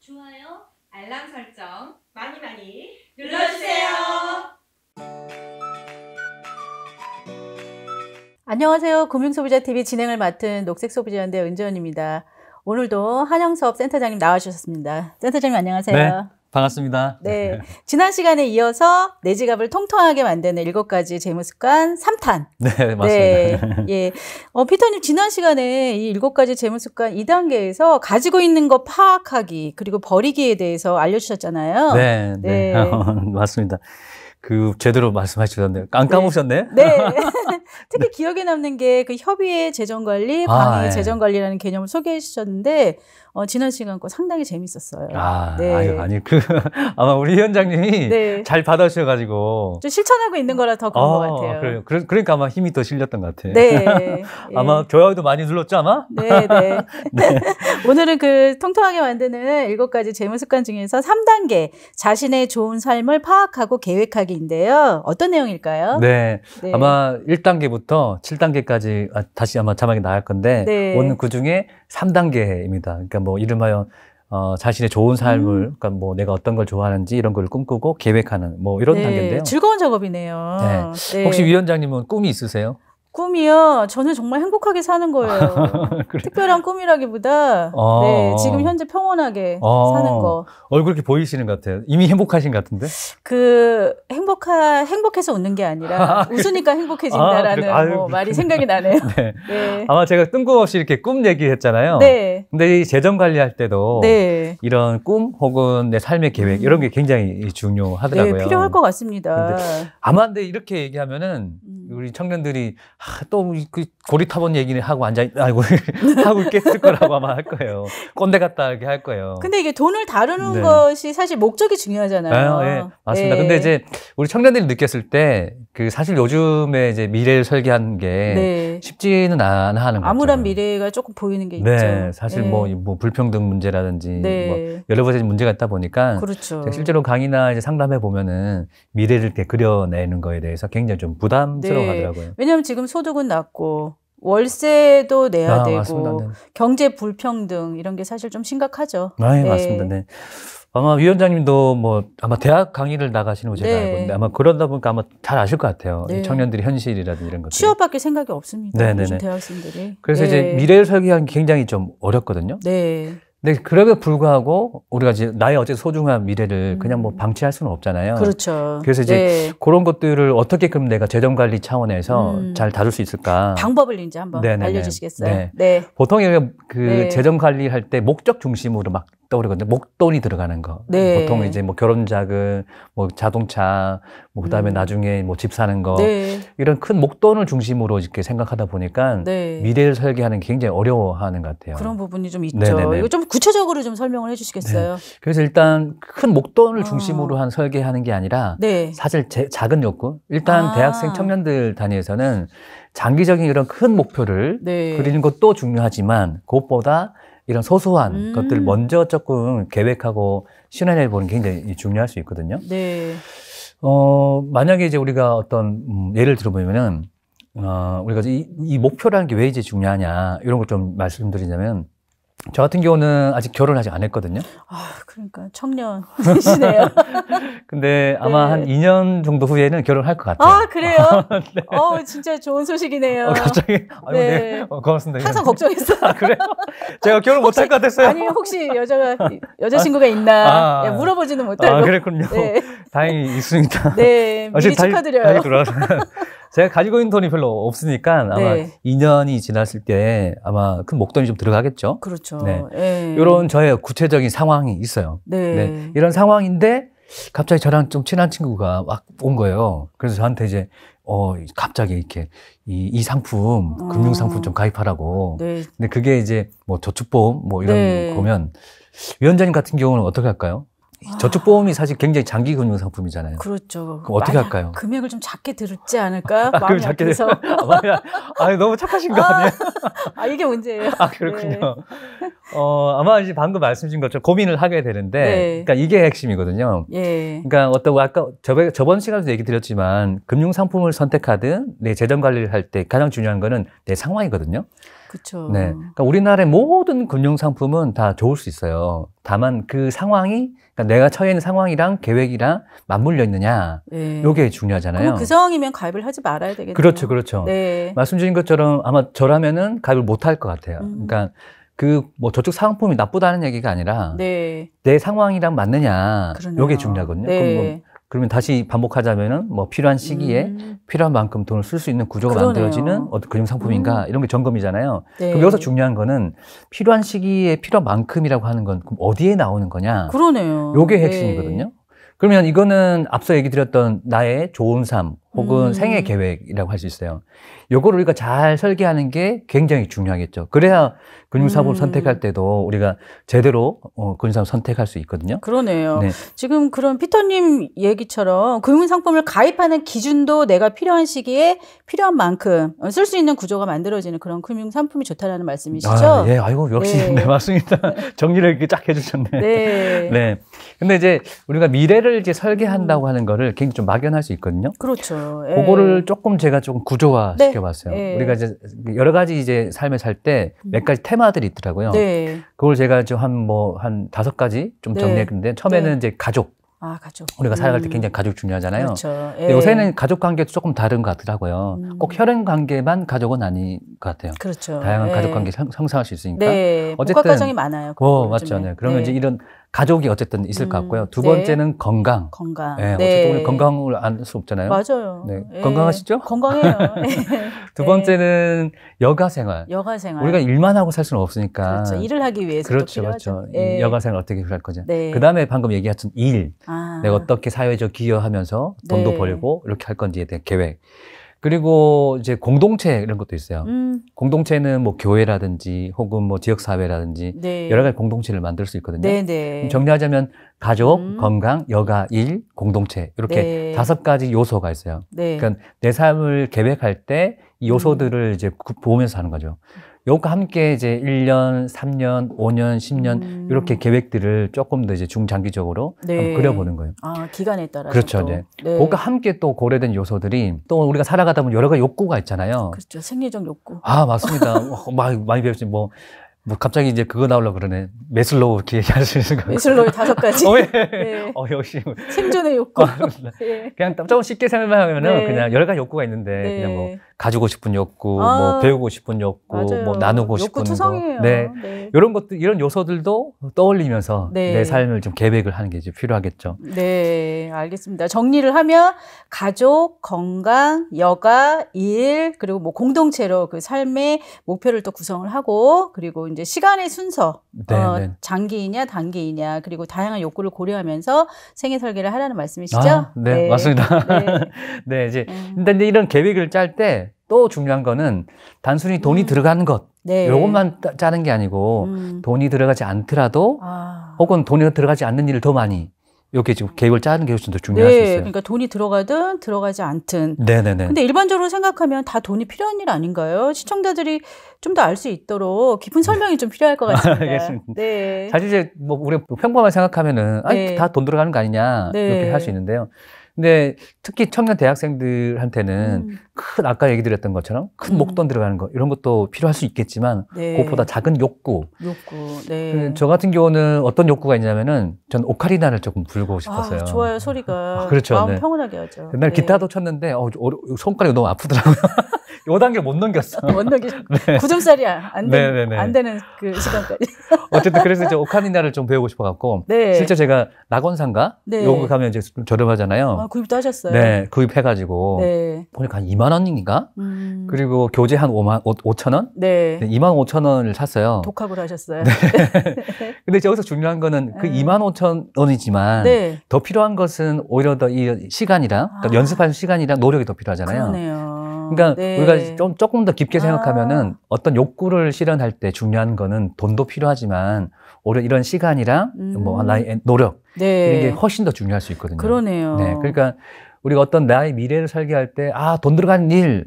좋아요, 알람 설정 많이 눌러주세요. 안녕하세요. 금융소비자TV 진행을 맡은 녹색소비자연대 은지원입니다. 오늘도 한영섭 센터장님 나와주셨습니다. 센터장님 안녕하세요. 네, 반갑습니다. 네, 지난 시간에 이어서 내 지갑을 통통하게 만드는 7가지 재무습관 3탄. 네, 맞습니다. 네, 예. 피터님 지난 시간에 이 7가지 재무습관 2단계에서 가지고 있는 거 파악하기 그리고 버리기에 대해서 알려주셨잖아요. 네, 네. 맞습니다. 제대로 말씀해 주셨네요. 안 까먹으셨네? 네. 특히 기억에 남는 게 그 협의회 재정관리, 방해의 네. 재정관리라는 개념을 소개해 주셨는데, 지난 시간 거 상당히 재밌었어요. 네. 아니, 아마 우리 위원장님이 네. 잘 받아주셔가지고. 좀 실천하고 있는 거라 더 그런 것 같아요. 그래요. 그러니까 아마 힘이 더 실렸던 것 같아요. 네. 아마 좋아요도 많이 눌렀죠, 아마? 네, 네. 네. 오늘은 그 통통하게 만드는 7가지 재무습관 중에서 3단계, 자신의 좋은 삶을 파악하고 계획하기인데요. 어떤 내용일까요? 네. 네. 아마 1단계부터 7단계까지 다시 아마 자막이 나갈 건데, 네. 오늘 그 중에 3단계입니다. 그러니까 뭐, 이름하여, 자신의 좋은 삶을, 그러니까 뭐, 내가 어떤 걸 좋아하는지 이런 걸 꿈꾸고 계획하는, 뭐, 이런 네. 단계인데요. 즐거운 작업이네요. 네. 네. 혹시 위원장님은 꿈이 있으세요? 꿈이요? 저는 정말 행복하게 사는 거예요. 그래. 특별한 꿈이라기보다 네, 지금 현재 평온하게 사는 거. 얼굴 이렇게 보이시는 것 같아요. 이미 행복하신 것 같은데? 행복해서 웃는 게 아니라 웃으니까 행복해진다라는 뭐 말이 생각이 나네요. 네. 네. 아마 제가 뜬금없이 이렇게 꿈 얘기했잖아요. 네. 근데 이 재정 관리할 때도 네. 이런 꿈 혹은 내 삶의 계획 이런 게 굉장히 중요하더라고요. 네, 필요할 것 같습니다. 근데 이렇게 얘기하면은 우리 청년들이 또 그 고리타분 얘기를 하고 하고 있겠을 거라고 아마 할 거예요. 꼰대 같다 이렇게 할 거예요. 근데 이게 돈을 다루는 네. 것이 사실 목적이 중요하잖아요. 네, 맞습니다. 네. 근데 이제 우리 청년들이 느꼈을 때 사실 요즘에 이제 미래를 설계하는 게 네. 쉽지는 않아 하는 거죠. 암울한 미래가 조금 보이는 게 있죠. 네, 사실 네. 뭐 불평등 문제라든지 네. 뭐 여러 가지 문제가 있다 보니까 그렇죠. 제가 실제로 강의나 이제 상담해 보면은 미래를 이렇게 그려내는 거에 대해서 굉장히 좀 부담스러워하더라고요. 네. 왜냐하면 지금 소득은 낮고 월세도 내야 되고 맞습니다. 네. 경제 불평등 이런 게 사실 좀 심각하죠. 네, 맞습니다. 네. 아마 위원장님도 뭐 아마 대학 강의를 나가시는 거 제가 네. 알고 있는데 아마 그러다 보니까 아마 잘 아실 것 같아요. 네. 이 청년들의 현실이라든지 이런 것들. 취업밖에 생각이 없습니다. 네네네. 요즘 대학생들이. 그래서 네. 이제 미래를 설계하는 게 굉장히 좀 어렵거든요. 네. 근데 그럼에도 불구하고 우리가 이제 나의 어쨌든 소중한 미래를 그냥 뭐 방치할 수는 없잖아요. 그렇죠. 그래서 이제 네. 그런 것들을 어떻게 그럼 내가 재정 관리 차원에서 잘 다룰 수 있을까? 방법을 이제 한번 네네네. 알려주시겠어요? 네. 네. 보통 네. 재정 관리할 때 목적 중심으로 막 떠오르거든요. 목돈이 들어가는 거. 네. 보통 이제 뭐 결혼 자금, 뭐 자동차, 뭐 그다음에 나중에 뭐 집 사는 거. 네. 이런 큰 목돈을 중심으로 이렇게 생각하다 보니까 네. 미래를 설계하는 게 굉장히 어려워하는 것 같아요. 그런 부분이 좀 있죠. 네네네. 이거 좀 구체적으로 좀 설명을 해주시겠어요? 그래서 일단 큰 목돈을 중심으로 한 설계하는 게 아니라 네. 사실 작은 욕구. 일단 대학생 청년들 단위에서는 장기적인 이런 큰 목표를 네. 그리는 것도 중요하지만 그것보다 이런 소소한 것들을 먼저 조금 계획하고 실현해 보는 게 굉장히 중요할 수 있거든요. 네. 만약에 이제 우리가 어떤 예를 들어보면은 우리가 이 목표라는 게 왜 이제 중요하냐 이런 걸 좀 말씀드리자면 저 같은 경우는 아직 결혼을 아직 안 했거든요. 그러니까 청년이시네요. 근데 아마 네. 한 2년 정도 후에는 결혼할 것 같아요. 아, 그래요? 네. 진짜 좋은 소식이네요. 갑자기? 아유, 네. 네. 고맙습니다. 항상 걱정했어요. 그래요? 제가 결혼 못할 것 같았어요. 아니, 혹시 여자친구가 있나? 야, 물어보지는 못하고. 그랬군요. 네. 다행히 있습니다. 네, 미리 축하드려요. 다시 돌아와서. 제가 가지고 있는 돈이 별로 없으니까 아마 네. 2년이 지났을 때 아마 큰 목돈이 좀 들어가겠죠. 그렇죠. 네. 네. 이런 저의 구체적인 상황이 있어요. 네. 네. 이런 상황인데 갑자기 저랑 좀 친한 친구가 막 온 거예요. 그래서 저한테 이제 갑자기 이렇게 이 상품, 금융 상품 좀 가입하라고. 네. 근데 그게 이제 뭐 저축보험 뭐 이런 네. 거면 위원장님 같은 경우는 어떻게 할까요? 저축보험이 사실 굉장히 장기 금융 상품이잖아요. 그렇죠. 그럼 어떻게 할까요? 금액을 좀 작게 들지 않을까? 마음이 약해서. 너무 착하신 거 아니에요? 이게 문제예요. 그렇군요. 네. 아마 이제 방금 말씀 주신 것처럼 고민을 하게 되는데, 네. 그러니까 이게 핵심이거든요. 예. 그러니까 아까 저번 시간에도 얘기 드렸지만, 금융 상품을 선택하든 내 재정 관리를 할 때 가장 중요한 거는 내 상황이거든요. 그렇죠. 네. 그러니까 우리나라의 모든 금융 상품은 다 좋을 수 있어요. 다만 그 상황이, 그러니까 내가 처해 있는 상황이랑 계획이랑 맞물려 있느냐, 네. 요게 중요하잖아요. 그럼 그 상황이면 가입을 하지 말아야 되겠네요. 그렇죠, 그렇죠. 네. 말씀 주신 것처럼 아마 저라면은 가입을 못 할 것 같아요. 그러니까 그 뭐 저쪽 상품이 나쁘다는 얘기가 아니라 네. 내 상황이랑 맞느냐, 그러네요. 요게 중요하거든요. 네. 그러면 다시 반복하자면은 뭐 필요한 시기에 필요한 만큼 돈을 쓸 수 있는 구조가 그러네요. 만들어지는 어떤 금융 상품인가 이런 게 점검이잖아요. 네. 그럼 여기서 중요한 거는 필요한 시기에 필요한 만큼이라고 하는 건 그럼 어디에 나오는 거냐? 그러네요. 요게 네. 핵심이거든요. 그러면 이거는 앞서 얘기 드렸던 나의 좋은 삶 혹은 생애 계획이라고 할 수 있어요. 요거를 우리가 잘 설계하는 게 굉장히 중요하겠죠. 그래야 금융사업을 선택할 때도 우리가 제대로 금융사업을 선택할 수 있거든요. 그러네요. 네. 지금 그런 피터님 얘기처럼 금융상품을 가입하는 기준도 내가 필요한 시기에 필요한 만큼 쓸 수 있는 구조가 만들어지는 그런 금융상품이 좋다라는 말씀이시죠? 아, 예, 아이고, 역시, 네. 네, 맞습니다. 정리를 이렇게 쫙 해주셨네. 네. 네. 근데 이제 우리가 미래를 이제 설계한다고 하는 거를 굉장히 좀 막연할 수 있거든요. 그렇죠. 예. 그거를 조금 제가 조금 구조화 네. 시켜봤어요. 예. 우리가 이제 여러 가지 이제 삶을 살 때 몇 가지 테마들이 있더라고요. 네. 그걸 제가 좀 한 5가지 좀 네. 정리했는데 처음에는 네. 이제 가족. 아, 가족. 우리가 살아갈 때 굉장히 가족 중요하잖아요. 그렇죠. 근데 예. 요새는 가족 관계도 조금 다른 것 같더라고요. 꼭 혈연 관계만 가족은 아닌 것 같아요. 그렇죠. 다양한 예. 가족 관계 형성할 수 있으니까. 네. 어쨌든 복합 가정이 많아요. 맞죠. 네. 그러면 네. 이제 이런 가족이 어쨌든 있을 것 같고요. 두 네. 번째는 건강. 건강. 네. 어쨌든 우리 건강을 안 할 수 없잖아요. 맞아요. 네. 예. 건강하시죠? 건강해요. 두 번째는 여가 생활. 여가 생활. 우리가 일만 하고 살 수는 없으니까. 그렇죠. 일을 하기 위해서 그렇죠, 필요하죠. 그렇죠. 예. 이 여가 생활 어떻게 할 거죠. 네. 그 다음에 방금 얘기했던 일. 아. 내가 어떻게 사회적 기여하면서 돈도 네. 벌고 이렇게 할 건지에 대한 계획. 그리고 이제 공동체 이런 것도 있어요. 공동체는 뭐 교회라든지 혹은 뭐 지역사회라든지 네. 여러 가지 공동체를 만들 수 있거든요. 네네. 정리하자면 가족, 건강, 여가, 일, 공동체 이렇게 네. 5가지 요소가 있어요. 네. 그러니까 내 삶을 계획할 때 이 요소들을 이제 보면서 하는 거죠. 요것과 함께 이제 1년, 3년, 5년, 10년 이렇게 계획들을 조금 더 이제 중장기적으로 네. 한번 그려보는 거예요. 아, 기간에 따라서. 그렇죠. 또. 네. 네. 그것과 함께 또 고려된 요소들이 또 우리가 살아가다 보면 여러 가지 욕구가 있잖아요. 그렇죠. 생리적 욕구. 아, 맞습니다. 많이 배웠지. 뭐 갑자기 이제 그거 나오려고 그러네. 메슬로우 이렇게 얘기할 수 있는 거. 메슬로우의 5가지. 예. 네. 역시. 생존의 욕구. 네. 그냥 조금 쉽게 설명하면은 네. 그냥 여러 가지 욕구가 있는데 네. 그냥 뭐 가지고 싶은 욕구, 아, 뭐 배우고 싶은 욕구, 맞아요. 뭐 나누고 싶은 욕구투성이에요. 거. 네. 네. 이런 것들, 이런 요소들도 떠올리면서 네. 내 삶을 좀 계획을 하는 게 이제 필요하겠죠. 네, 알겠습니다. 정리를 하면 가족, 건강, 여가, 일, 그리고 뭐 공동체로 그 삶의 목표를 또 구성을 하고, 그리고 이제 시간의 순서, 네, 네. 장기이냐, 단기이냐, 그리고 다양한 욕구를 고려하면서 생애 설계를 하라는 말씀이시죠? 아, 네, 맞습니다. 네. 네, 이제 근데 이제 이런 계획을 짤 때 또 중요한 거는 단순히 돈이 들어가는 것, 네. 요것만 짜는 게 아니고 돈이 들어가지 않더라도 아. 혹은 돈이 들어가지 않는 일을 더 많이 이렇게 지금 계획을 짜는 게 훨씬 더 중요할 수 네, 있어요. 그러니까 돈이 들어가든 들어가지 않든. 네네네. 근데 일반적으로 생각하면 다 돈이 필요한 일 아닌가요? 시청자들이 좀 더 알 수 있도록 깊은 설명이 좀 필요할 것 같습니다. 알겠습니다. 네. 사실 이제 뭐 우리 평범하게 생각하면은 네. 다 돈 들어가는 거 아니냐 네. 이렇게 할 수 있는데요. 근데 특히 청년 대학생들한테는 큰 아까 얘기 드렸던 것처럼 큰 목돈 들어가는 거 이런 것도 필요할 수 있겠지만 네. 그것보다 작은 욕구. 욕구. 네. 저 같은 경우는 어떤 욕구가 있냐면은 전 오카리나를 조금 불고 싶었어요. 아, 좋아요. 소리가. 그렇죠. 마음 네. 평온하게 하죠. 옛날 네. 기타도 쳤는데 손가락이 너무 아프더라고요. 5단계 못 넘겼어. 원덕이 네. 굳음살이 안 네네네. 안 되는 그 시간까지. 어쨌든 그래서 이제 오카리나를 좀 배우고 싶어갖고 네. 실제 제가 낙원상가 네. 요거 가면 이제 좀 저렴하잖아요. 아, 구입도 하셨어요. 네, 구입해가지고 네. 보니까 한 2만 원인가? 그리고 교재 한 5천 원? 네. 네, 2만 5천 원을 샀어요. 독학을 하셨어요. 근데 여기서 중요한 거는 그 네. 2만 5천 원이지만 네. 더 필요한 것은 오히려 더 이 시간이랑 그러니까 연습하는 시간이랑 노력이 더 필요하잖아요. 그러네요. 그러니까 네. 우리가 조금 더 깊게 아. 생각하면은 어떤 욕구를 실현할 때 중요한 거는 돈도 필요하지만 오히려 이런 시간이랑 뭐 나의 노력 네. 이런 게 훨씬 더 중요할 수 있거든요. 그러네요. 네, 그러니까 우리가 어떤 나의 미래를 설계할 때 돈 들어가는 일,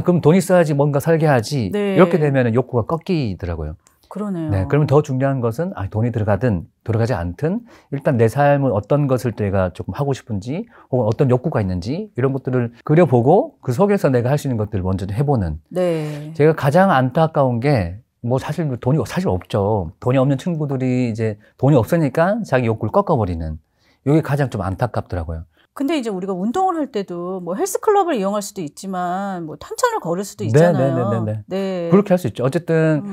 그럼 돈 있어야지 뭔가 설계하지 네. 이렇게 되면 욕구가 꺾이더라고요. 그러네요. 네, 그러면 더 중요한 것은 돈이 들어가든 들어가지 않든 일단 내 삶은 어떤 것을 내가 조금 하고 싶은지 혹은 어떤 욕구가 있는지 이런 것들을 그려보고 그 속에서 내가 할 수 있는 것들을 먼저 해보는. 네. 제가 가장 안타까운 게 뭐 사실 돈이 사실 없죠. 돈이 없는 친구들이 이제 돈이 없으니까 자기 욕구를 꺾어버리는. 이게 가장 좀 안타깝더라고요. 근데 이제 우리가 운동을 할 때도 뭐 헬스클럽을 이용할 수도 있지만 뭐 탄천을 걸을 수도 있잖아요. 네. 그렇게 할 수 있죠. 어쨌든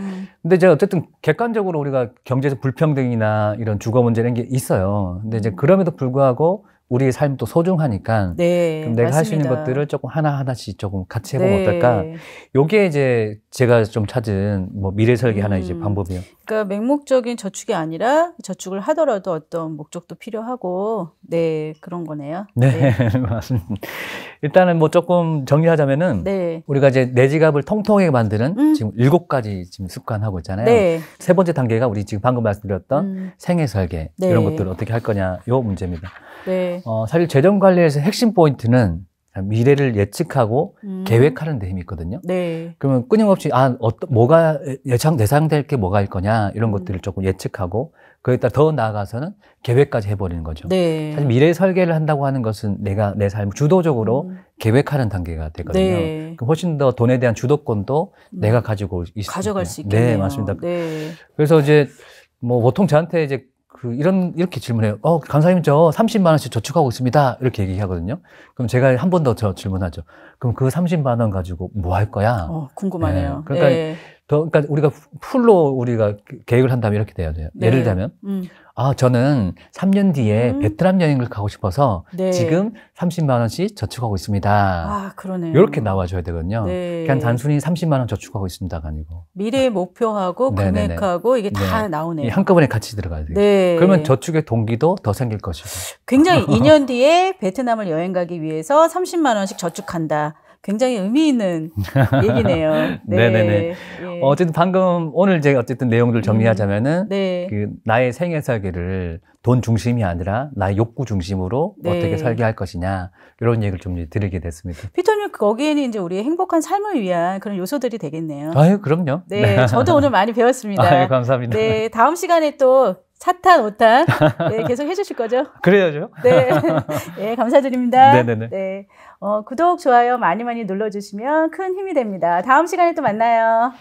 근데 이제 어쨌든 객관적으로 우리가 경제적 불평등이나 이런 주거 문제 이런 게 있어요. 근데 이제 그럼에도 불구하고 우리의 삶이 또 소중하니까 네, 그럼 내가 할 수 있는 맞습니다. 것들을 조금 하나하나씩 조금 같이 해보면 네. 어떨까? 요게 이제 제가 좀 찾은 뭐 미래 설계 하나 이제 방법이에요. 그러니까 맹목적인 저축이 아니라 저축을 하더라도 어떤 목적도 필요하고 네, 그런 거네요. 네, 맞습니다. 일단은 뭐 조금 정리하자면은 네. 우리가 이제 내 지갑을 통통하게 만드는 지금 7가지 지금 습관하고 있잖아요. 네. 세 번째 단계가 우리 지금 방금 말씀드렸던 생애 설계 네. 이런 것들을 어떻게 할 거냐 요 문제입니다. 네. 사실 재정 관리에서 핵심 포인트는 미래를 예측하고 계획하는 데 힘이 있거든요. 네. 그러면 끊임없이 뭐가 예상될 게 뭐가 일 거냐 이런 것들을 조금 예측하고 거기다 더 나아가서는 계획까지 해버리는 거죠. 네. 사실 미래 설계를 한다고 하는 것은 내가 내 삶을 주도적으로 계획하는 단계가 되거든요. 네. 그럼 훨씬 더 돈에 대한 주도권도 내가 가지고 있을 가져갈 수 있겠네요. 네, 맞습니다. 네. 그래서 이제 뭐 보통 저한테 이제 이렇게 질문해요. 강사님 저 30만 원씩 저축하고 있습니다. 이렇게 얘기하거든요. 그럼 제가 한 번 더 질문하죠. 그럼 그 30만 원 가지고 뭐 할 거야? 궁금하네요. 네. 그러니까 네. 그러니까 우리가 풀로 우리가 계획을 한다면 이렇게 돼야 돼요. 네. 예를 들면 저는 3년 뒤에 베트남 여행을 가고 싶어서 네. 지금 30만 원씩 저축하고 있습니다. 그러네요. 이렇게 나와줘야 되거든요. 네. 그냥 단순히 30만 원 저축하고 있습니다가 아니고. 미래의 목표하고 네네네. 금액하고 이게 다 네. 나오네요. 한꺼번에 같이 들어가야 돼요. 네. 그러면 저축의 동기도 더 생길 것이고. 굉장히 2년 뒤에 베트남을 여행 가기 위해서 30만 원씩 저축한다. 굉장히 의미 있는 얘기네요. 네. 네네네. 예. 어쨌든 방금 오늘 제가 어쨌든 내용들 정리하자면은 네. 나의 생애 설계를 돈 중심이 아니라 나의 욕구 중심으로 네. 어떻게 설계할 것이냐 이런 얘기를 좀 드리게 됐습니다. 피터님 거기에는 이제 우리의 행복한 삶을 위한 그런 요소들이 되겠네요. 아유 그럼요. 네, 저도 오늘 많이 배웠습니다. 아유 감사합니다. 네, 다음 시간에 또 4탄, 5탄 네, 계속 해주실 거죠? 그래야죠. 네, 네 감사드립니다. 네네네. 네, 구독, 좋아요 많이 많이 눌러주시면 큰 힘이 됩니다. 다음 시간에 또 만나요.